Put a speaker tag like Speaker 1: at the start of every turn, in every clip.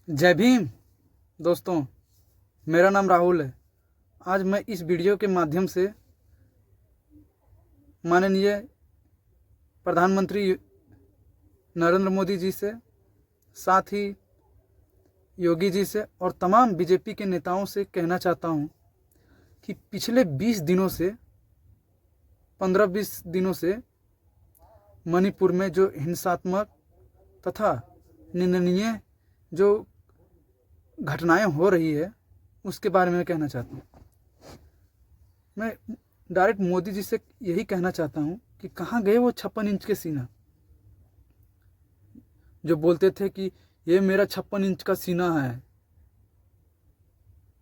Speaker 1: जय भीम दोस्तों, मेरा नाम राहुल है। आज मैं इस वीडियो के माध्यम से माननीय प्रधानमंत्री नरेंद्र मोदी जी से, साथ ही योगी जी से और तमाम बीजेपी के नेताओं से कहना चाहता हूं कि पिछले 20 दिनों से 15-20 दिनों से मणिपुर में जो हिंसात्मक तथा निंदनीय जो घटनाएं हो रही है उसके बारे में कहना चाहता हूँ। मैं डायरेक्ट मोदी जी से यही कहना चाहता हूँ कि कहाँ गए वो 56 इंच के सीना जो बोलते थे कि ये मेरा 56 इंच का सीना है,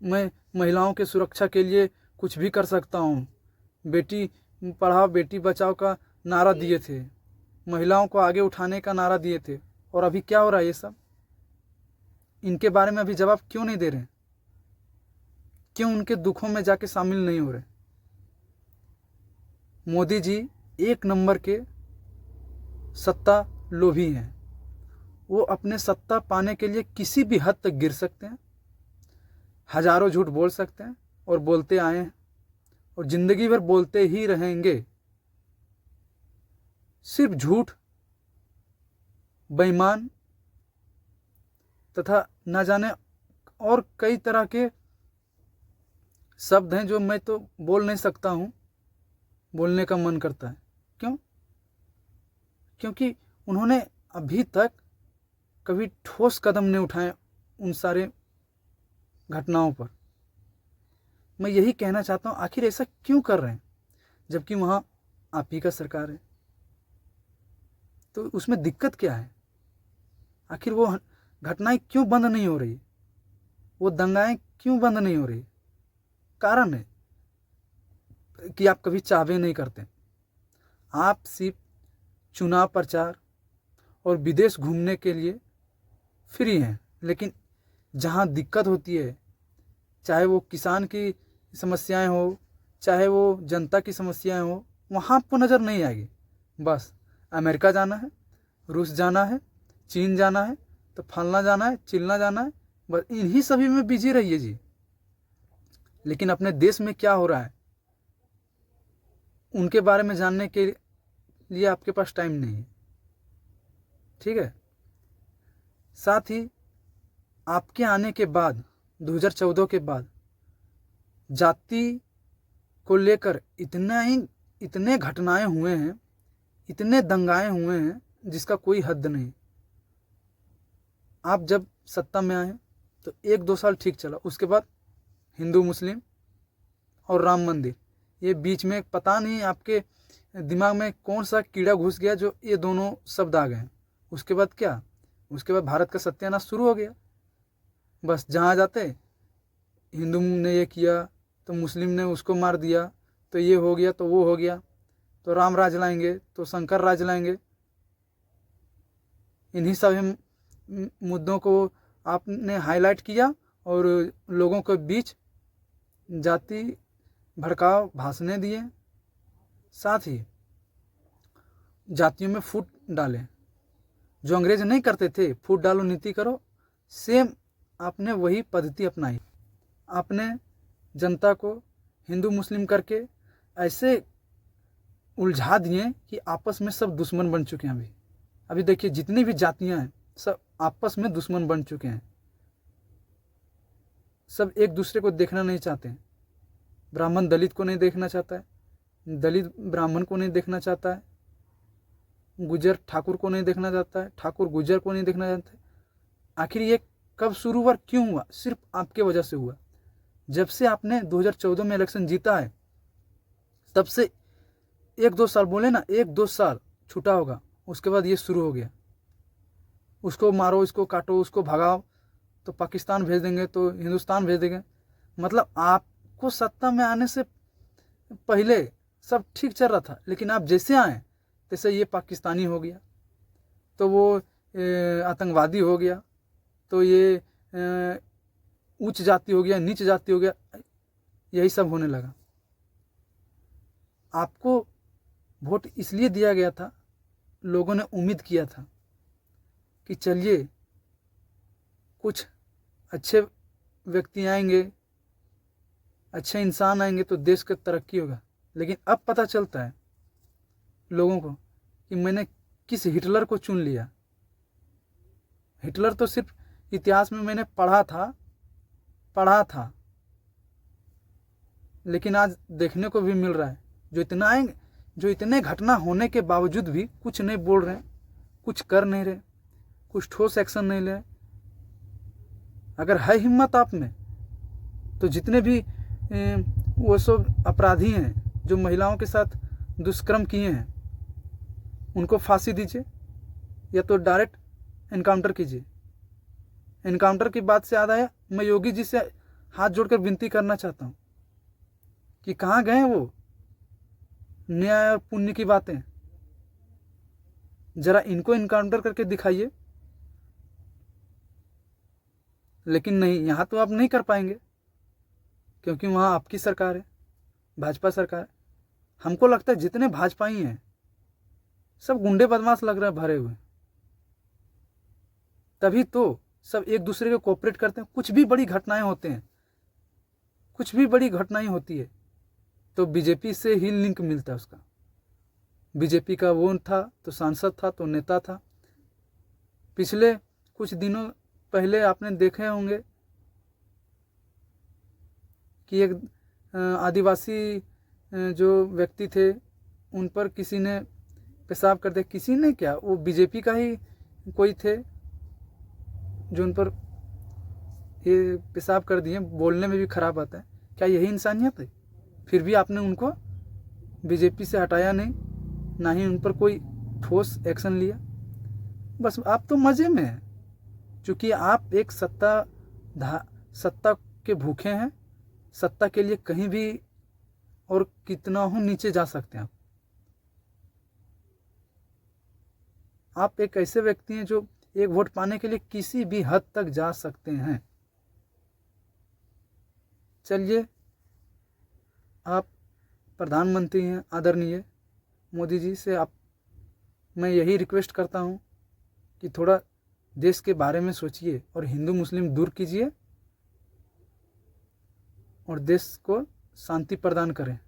Speaker 1: मैं महिलाओं के सुरक्षा के लिए कुछ भी कर सकता हूँ। बेटी पढ़ाओ बेटी बचाओ का नारा दिए थे, महिलाओं को आगे उठाने का नारा दिए थे, और अभी क्या हो रहा है? ये सब इनके बारे में अभी जवाब क्यों नहीं दे रहे? क्यों उनके दुखों में जाके शामिल नहीं हो रहे? मोदी जी एक नंबर के सत्ता लोभी हैं। वो अपने सत्ता पाने के लिए किसी भी हद तक गिर सकते हैं, हजारों झूठ बोल सकते हैं और बोलते आए हैं और जिंदगी भर बोलते ही रहेंगे। सिर्फ झूठ, बेईमान तथा न जाने और कई तरह के शब्द हैं जो मैं तो बोल नहीं सकता हूँ, बोलने का मन करता है। क्यों? क्योंकि उन्होंने अभी तक कभी ठोस कदम नहीं उठाए उन सारे घटनाओं पर। मैं यही कहना चाहता हूँ, आखिर ऐसा क्यों कर रहे हैं जबकि वहाँ आप ही का सरकार है? तो उसमें दिक्कत क्या है? आखिर वो घटनाएं क्यों बंद नहीं हो रही? वो दंगाएं क्यों बंद नहीं हो रही? कारण है कि आप कभी चाहवे नहीं करते। आप सिर्फ चुनाव प्रचार और विदेश घूमने के लिए फ्री हैं, लेकिन जहाँ दिक्कत होती है, चाहे वो किसान की समस्याएं हो, चाहे वो जनता की समस्याएं हो, वहाँ आपको नज़र नहीं आएगी। बस अमेरिका जाना है, रूस जाना है, चीन जाना है, तो फलना जाना है, चिलना जाना है, बस इन्हीं सभी में बिजी रहिए जी। लेकिन अपने देश में क्या हो रहा है उनके बारे में जानने के लिए आपके पास टाइम नहीं है। ठीक है? साथ ही आपके आने के बाद 2014 के बाद जाति को लेकर इतने घटनाएं हुए हैं, इतने दंगाएं हुए हैं जिसका कोई हद नहीं। आप जब सत्ता में आए तो 1-2 साल ठीक चला, उसके बाद हिंदू मुस्लिम और राम मंदिर, ये बीच में पता नहीं आपके दिमाग में कौन सा कीड़ा घुस गया जो ये दोनों शब्द आ गए। उसके बाद क्या? उसके बाद भारत का सत्यानाश शुरू हो गया। बस जहाँ जाते हिंदू ने ये किया तो मुस्लिम ने उसको मार दिया, तो ये हो गया तो वो हो गया, तो राम राज लाएंगे तो शंकर राज लाएंगे। इन्हीं सब मुद्दों को आपने हाईलाइट किया और लोगों के बीच जाति भड़काव भाषणें दिए, साथ ही जातियों में फूट डाले। जो अंग्रेज नहीं करते थे, फूट डालो नीति करो, सेम आपने वही पद्धति अपनाई। आपने जनता को हिंदू मुस्लिम करके ऐसे उलझा दिए कि आपस में सब दुश्मन बन चुके हैं। अभी देखिए जितनी भी जातियां हैं सब आपस में दुश्मन बन चुके हैं। सब एक दूसरे को देखना नहीं चाहते हैं। ब्राह्मण दलित को नहीं देखना चाहता है, दलित ब्राह्मण को नहीं देखना चाहता है, गुजर ठाकुर को नहीं देखना चाहता है, ठाकुर गुजर को नहीं देखना चाहता है। आखिर ये कब शुरू हुआ, क्यों हुआ? सिर्फ आपके वजह से हुआ। जब से आपने 2014 में इलेक्शन जीता है तब से 1-2 साल, बोले ना 1-2 साल छूटा होगा, उसके बाद ये शुरू हो गया। उसको मारो, इसको काटो, उसको भगाओ, तो पाकिस्तान भेज देंगे, तो हिंदुस्तान भेज देंगे। मतलब आपको सत्ता में आने से पहले सब ठीक चल रहा था, लेकिन आप जैसे आए तैसे ये पाकिस्तानी हो गया, तो वो आतंकवादी हो गया, तो ये उच्च जाति हो गया, नीच जाति हो गया, यही सब होने लगा। आपको वोट इसलिए दिया गया था, लोगों ने उम्मीद किया था कि चलिए कुछ अच्छे व्यक्ति आएंगे, अच्छे इंसान आएंगे तो देश का तरक्की होगा। लेकिन अब पता चलता है लोगों को कि मैंने किस हिटलर को चुन लिया। हिटलर तो सिर्फ इतिहास में मैंने पढ़ा था, लेकिन आज देखने को भी मिल रहा है जो इतने घटना होने के बावजूद भी कुछ नहीं बोल रहे, कुछ कर नहीं रहे, कुछ ठोस एक्शन नहीं ले। अगर है हिम्मत आप में तो जितने भी वो सब अपराधी हैं जो महिलाओं के साथ दुष्कर्म किए हैं उनको फांसी दीजिए या तो डायरेक्ट एनकाउंटर कीजिए। एनकाउंटर की बात से याद आया, मैं योगी जी से हाथ जोड़कर विनती करना चाहता हूँ कि कहाँ गए वो न्याय और पुण्य की बातें। जरा इनको इनकाउंटर करके दिखाइए। लेकिन नहीं, यहाँ तो आप नहीं कर पाएंगे क्योंकि वहाँ आपकी सरकार है, भाजपा सरकार है। हमको लगता है जितने भाजपाई हैं सब गुंडे बदमाश लग रहे हैं भरे हुए, तभी तो सब एक दूसरे को कोऑपरेट करते हैं। कुछ भी बड़ी घटनाएं होती है तो बीजेपी से ही लिंक मिलता है उसका। बीजेपी का वो था तो सांसद था तो नेता था। पिछले कुछ दिनों पहले आपने देखे होंगे कि एक आदिवासी जो व्यक्ति थे उन पर किसी ने पेशाब कर दिया। किसी ने क्या, वो बीजेपी का ही कोई थे जो उन पर ये पेशाब कर दिए। बोलने में भी खराब आता है। क्या यही इंसानियत है? फिर भी आपने उनको बीजेपी से हटाया नहीं, ना ही उन पर कोई ठोस एक्शन लिया। बस आप तो मजे में हैं क्योंकि आप एक सत्ता के भूखे हैं। सत्ता के लिए कहीं भी और कितना हो नीचे जा सकते हैं आप एक ऐसे व्यक्ति हैं जो एक वोट पाने के लिए किसी भी हद तक जा सकते हैं। चलिए, आप प्रधानमंत्री हैं आदरणीय मोदी जी से मैं यही रिक्वेस्ट करता हूं कि थोड़ा देश के बारे में सोचिए और हिंदू मुस्लिम दूर कीजिए और देश को शांति प्रदान करें।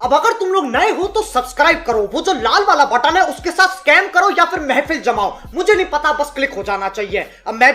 Speaker 2: अब अगर तुम लोग नए हो तो सब्सक्राइब करो, वो जो लाल वाला बटन है उसके साथ स्कैम करो या फिर महफिल जमाओ, मुझे नहीं पता, बस क्लिक हो जाना चाहिए। अब मैं भी